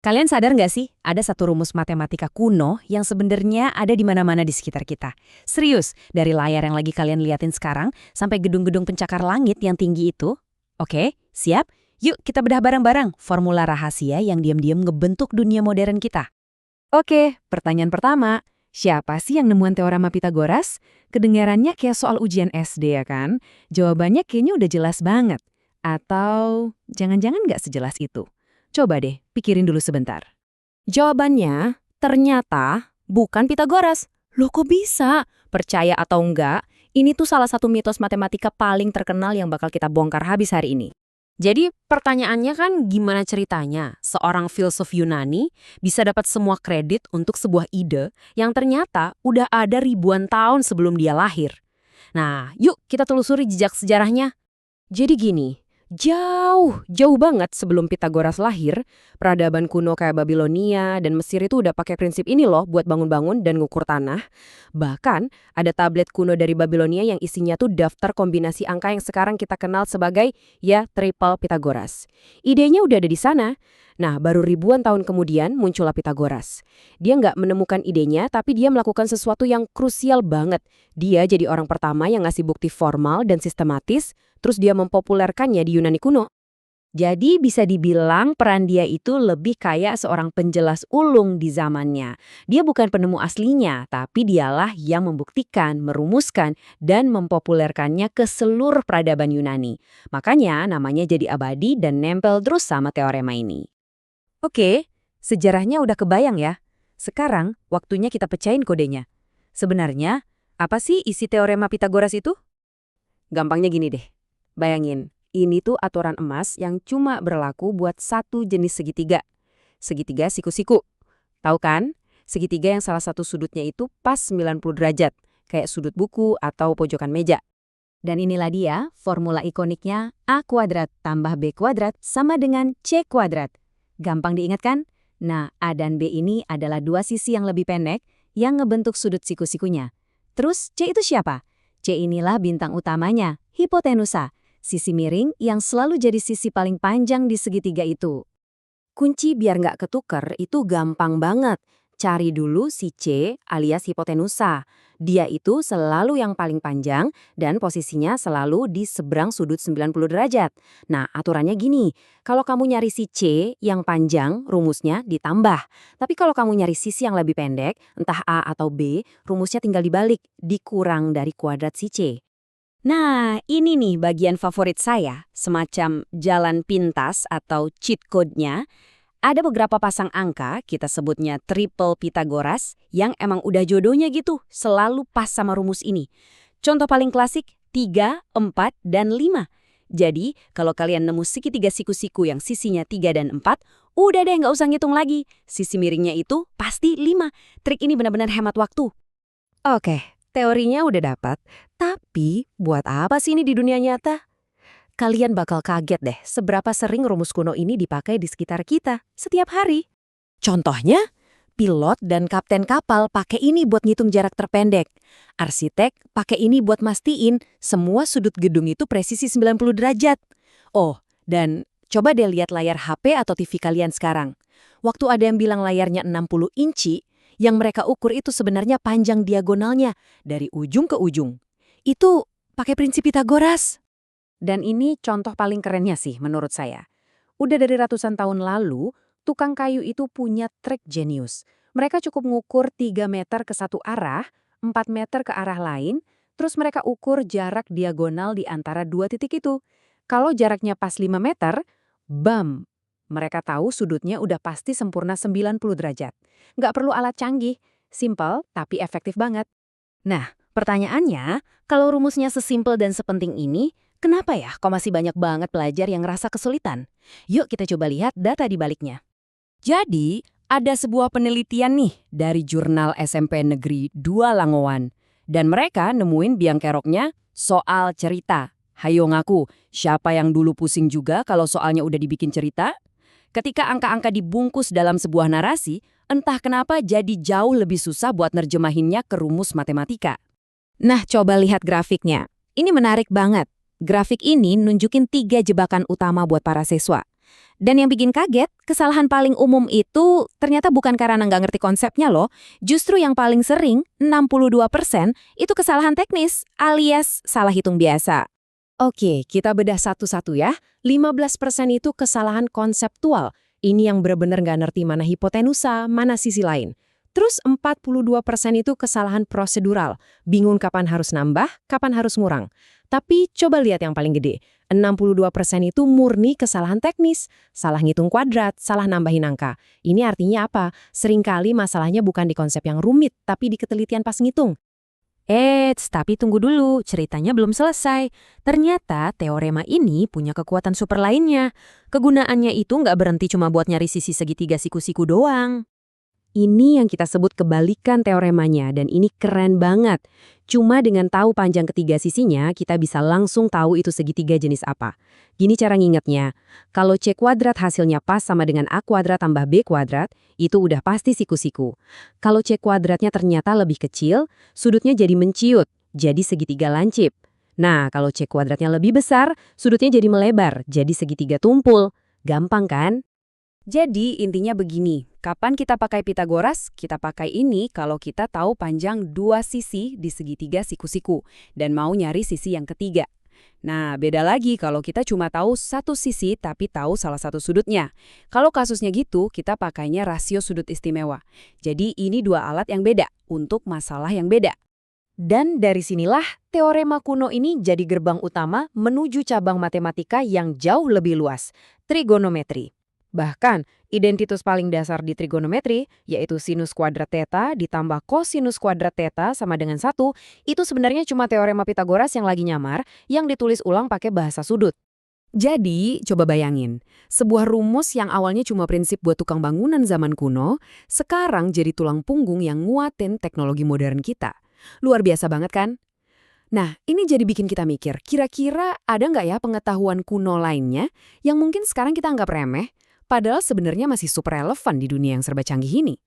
Kalian sadar nggak sih, ada satu rumus matematika kuno yang sebenarnya ada di mana-mana di sekitar kita. Serius, dari layar yang lagi kalian liatin sekarang, sampai gedung-gedung pencakar langit yang tinggi itu. Oke, siap? Yuk kita bedah bareng-bareng formula rahasia yang diam-diam ngebentuk dunia modern kita. Oke, pertanyaan pertama. Siapa sih yang nemuin teorema Pitagoras? Kedengarannya kayak soal ujian SD ya kan? Jawabannya kayaknya udah jelas banget. Atau jangan-jangan nggak sejelas itu? Coba deh, pikirin dulu sebentar. Jawabannya ternyata bukan Pitagoras. Loh kok bisa? Percaya atau enggak, ini tuh salah satu mitos matematika paling terkenal yang bakal kita bongkar habis hari ini. Jadi pertanyaannya kan gimana ceritanya seorang filsuf Yunani bisa dapat semua kredit untuk sebuah ide yang ternyata udah ada ribuan tahun sebelum dia lahir. Nah, yuk kita telusuri jejak sejarahnya. Jadi gini, jauh banget sebelum Pitagoras lahir, peradaban kuno kayak Babilonia dan Mesir itu udah pakai prinsip ini loh buat bangun-bangun dan ngukur tanah. Bahkan ada tablet kuno dari Babilonia yang isinya tuh daftar kombinasi angka yang sekarang kita kenal sebagai triple Pitagoras. Idenya udah ada di sana. Nah, baru ribuan tahun kemudian muncullah Pitagoras. Dia nggak menemukan idenya, tapi dia melakukan sesuatu yang krusial banget. Dia jadi orang pertama yang ngasih bukti formal dan sistematis, terus dia mempopulerkannya di Yunani kuno. Jadi bisa dibilang peran dia itu lebih kayak seorang penjelas ulung di zamannya. Dia bukan penemu aslinya, tapi dialah yang membuktikan, merumuskan, dan mempopulerkannya ke seluruh peradaban Yunani. Makanya namanya jadi abadi dan nempel terus sama teorema ini. Oke, sejarahnya udah kebayang ya. Sekarang waktunya kita pecahin kodenya. Sebenarnya, apa sih isi teorema Pitagoras itu? Gampangnya gini deh. Bayangin, ini tuh aturan emas yang cuma berlaku buat satu jenis segitiga. Segitiga siku-siku. Tahu kan? Segitiga yang salah satu sudutnya itu pas 90 derajat, kayak sudut buku atau pojokan meja. Dan inilah dia formula ikoniknya A kuadrat tambah B kuadrat sama dengan C kuadrat. Gampang diingat kan? Nah, A dan B ini adalah dua sisi yang lebih pendek yang ngebentuk sudut siku-sikunya. Terus C itu siapa? C inilah bintang utamanya, hipotenusa. Sisi miring yang selalu jadi sisi paling panjang di segitiga itu. Kunci biar nggak ketuker itu gampang banget. Cari dulu si C alias hipotenusa. Dia itu selalu yang paling panjang dan posisinya selalu di seberang sudut 90 derajat. Nah, aturannya gini. Kalau kamu nyari si C yang panjang, rumusnya ditambah. Tapi kalau kamu nyari sisi yang lebih pendek, entah A atau B, rumusnya tinggal dibalik, dikurang dari kuadrat si C. Nah, ini nih bagian favorit saya, semacam jalan pintas atau cheat code-nya. Ada beberapa pasang angka, kita sebutnya triple Pitagoras, yang emang udah jodohnya gitu, selalu pas sama rumus ini. Contoh paling klasik, 3, 4, dan 5. Jadi, kalau kalian nemu segitiga siku-siku yang sisinya 3 dan 4, udah deh nggak usah ngitung lagi. Sisi miringnya itu pasti 5. Trik ini benar-benar hemat waktu. Oke, teorinya udah dapat, tapi buat apa sih ini di dunia nyata? Kalian bakal kaget deh seberapa sering rumus kuno ini dipakai di sekitar kita setiap hari. Contohnya, pilot dan kapten kapal pakai ini buat ngitung jarak terpendek. Arsitek pakai ini buat mastiin semua sudut gedung itu presisi 90 derajat. Oh, dan coba deh lihat layar HP atau TV kalian sekarang. Waktu ada yang bilang layarnya 60 inci, yang mereka ukur itu sebenarnya panjang diagonalnya dari ujung ke ujung. Itu pakai prinsip Pitagoras. Dan ini contoh paling kerennya sih menurut saya. Udah dari ratusan tahun lalu, tukang kayu itu punya trik jenius. Mereka cukup ngukur 3 meter ke satu arah, 4 meter ke arah lain, terus mereka ukur jarak diagonal di antara dua titik itu. Kalau jaraknya pas 5 meter, bam! Mereka tahu sudutnya udah pasti sempurna 90 derajat. Nggak perlu alat canggih, simple tapi efektif banget. Nah, pertanyaannya, kalau rumusnya sesimpel dan sepenting ini, kenapa ya kok masih banyak banget pelajar yang ngerasa kesulitan? Yuk kita coba lihat data di baliknya. Jadi, ada sebuah penelitian nih dari jurnal SMP Negeri 2 Langowan. Dan mereka nemuin biang keroknya soal cerita. Hayo ngaku, siapa yang dulu pusing juga kalau soalnya udah dibikin cerita? Ketika angka-angka dibungkus dalam sebuah narasi, entah kenapa jadi jauh lebih susah buat nerjemahinnya ke rumus matematika. Nah, coba lihat grafiknya. Ini menarik banget. Grafik ini nunjukin 3 jebakan utama buat para siswa. Dan yang bikin kaget, kesalahan paling umum itu ternyata bukan karena nggak ngerti konsepnya loh. Justru yang paling sering, 62%, itu kesalahan teknis alias salah hitung biasa. Oke, kita bedah satu-satu ya. 15% itu kesalahan konseptual. Ini yang benar-benar nggak ngerti mana hipotenusa, mana sisi lain. Terus 42% itu kesalahan prosedural. Bingung kapan harus nambah, kapan harus ngurang. Tapi coba lihat yang paling gede. 62% itu murni kesalahan teknis. Salah ngitung kuadrat, salah nambahin angka. Ini artinya apa? Seringkali masalahnya bukan di konsep yang rumit, tapi di ketelitian pas ngitung. Tapi tunggu dulu, ceritanya belum selesai. Ternyata teorema ini punya kekuatan super lainnya. Kegunaannya itu nggak berhenti cuma buat nyari sisi segitiga siku-siku doang. Ini yang kita sebut kebalikan teoremanya, dan ini keren banget. Cuma dengan tahu panjang ketiga sisinya, kita bisa langsung tahu itu segitiga jenis apa. Gini cara ngingetnya, kalau C kuadrat hasilnya pas sama dengan A kuadrat tambah B kuadrat, itu udah pasti siku-siku. Kalau C kuadratnya ternyata lebih kecil, sudutnya jadi menciut, jadi segitiga lancip. Nah, kalau C kuadratnya lebih besar, sudutnya jadi melebar, jadi segitiga tumpul. Gampang kan? Jadi intinya begini, kapan kita pakai Pitagoras? Kita pakai ini kalau kita tahu panjang dua sisi di segitiga siku-siku dan mau nyari sisi yang ketiga. Nah, beda lagi kalau kita cuma tahu satu sisi tapi tahu salah satu sudutnya. Kalau kasusnya gitu, kita pakainya rasio sudut istimewa. Jadi ini dua alat yang beda untuk masalah yang beda. Dan dari sinilah teorema kuno ini jadi gerbang utama menuju cabang matematika yang jauh lebih luas, trigonometri. Bahkan, identitas paling dasar di trigonometri, yaitu sinus kuadrat theta ditambah kosinus kuadrat theta sama dengan 1, itu sebenarnya cuma teorema Pitagoras yang lagi nyamar, yang ditulis ulang pakai bahasa sudut. Jadi, coba bayangin, sebuah rumus yang awalnya cuma prinsip buat tukang bangunan zaman kuno, sekarang jadi tulang punggung yang nguatin teknologi modern kita. Luar biasa banget kan? Nah, ini jadi bikin kita mikir, kira-kira ada nggak ya pengetahuan kuno lainnya yang mungkin sekarang kita anggap remeh, padahal sebenarnya masih super relevan di dunia yang serba canggih ini?